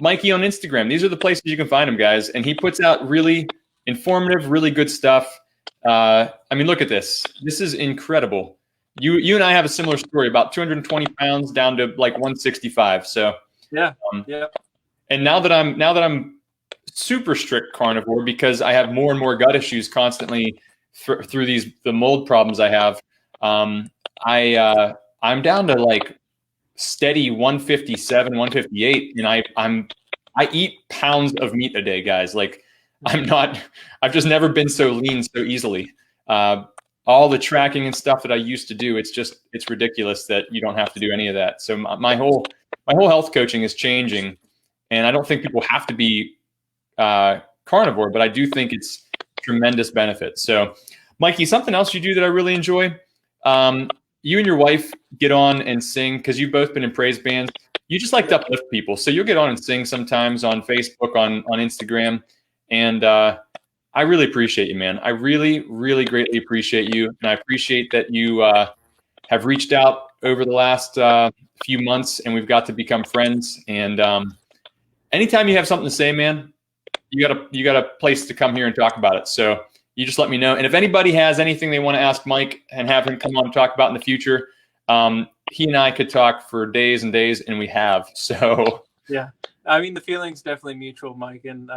Mikey on Instagram. These are the places you can find him, guys. And he puts out really informative, really good stuff. I mean, look at this. This is incredible. You and I have a similar story, about 220 pounds down to like 165. So yeah. And now that I'm super strict carnivore because I have more and more gut issues constantly through the mold problems I have. I'm down to like steady 157, 158, and I eat pounds of meat a day, guys. Like. I've just never been so lean so easily. All the tracking and stuff that I used to do, it's ridiculous that you don't have to do any of that. So my whole health coaching is changing, and I don't think people have to be carnivore, but I do think it's tremendous benefit. So Mikey, something else you do that I really enjoy, you and your wife get on and sing because you've both been in praise bands. You just like to uplift people. So you'll get on and sing sometimes on Facebook, on Instagram. And I really appreciate you, man. I really, really greatly appreciate you. And I appreciate that you have reached out over the last few months and we've got to become friends. And anytime you have something to say, man, you got a place to come here and talk about it. So you just let me know. And if anybody has anything they want to ask Mike and have him come on and talk about in the future, he and I could talk for days and days, and we have. So yeah, I mean, the feeling's definitely mutual, Mike. And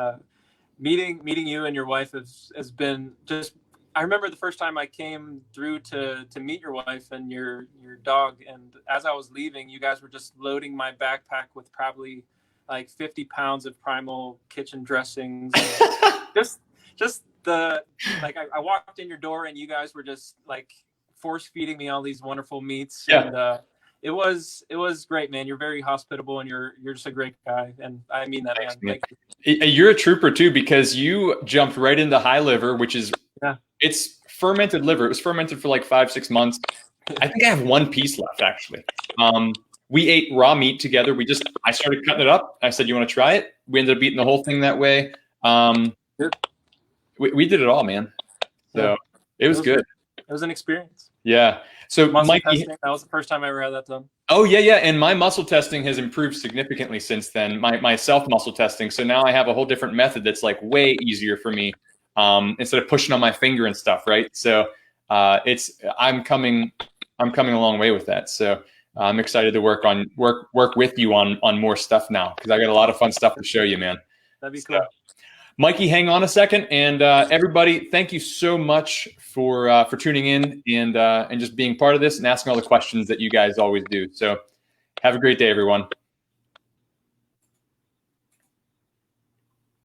meeting you and your wife has been just, I remember the first time I came through to meet your wife and your dog. And as I was leaving, you guys were just loading my backpack with probably like 50 pounds of Primal kitchen dressings. just the, like, I walked in your door and you guys were just like force feeding me all these wonderful meats. Yeah. And it was great, man. You're very hospitable and you're just a great guy. And I mean that, thanks, man. You're a trooper too, because you jumped right into high liver, which is, it's fermented liver. It was fermented for like 5-6 months. I think I have one piece left actually. We ate raw meat together. I started cutting it up. I said, you want to try it? We ended up eating the whole thing that way. We did it all, man. So it was good. It was an experience. Yeah. So Mikey, testing, that was the first time I ever had that done. Oh yeah. And my muscle testing has improved significantly since then, my self muscle testing. So now I have a whole different method that's like way easier for me. Instead of pushing on my finger and stuff. Right. So I'm coming a long way with that. So I'm excited to work with you on more stuff now, because I got a lot of fun stuff to show you, man. That'd be cool. Mikey, hang on a second, and everybody, thank you so much for tuning in and just being part of this and asking all the questions that you guys always do. So have a great day, everyone.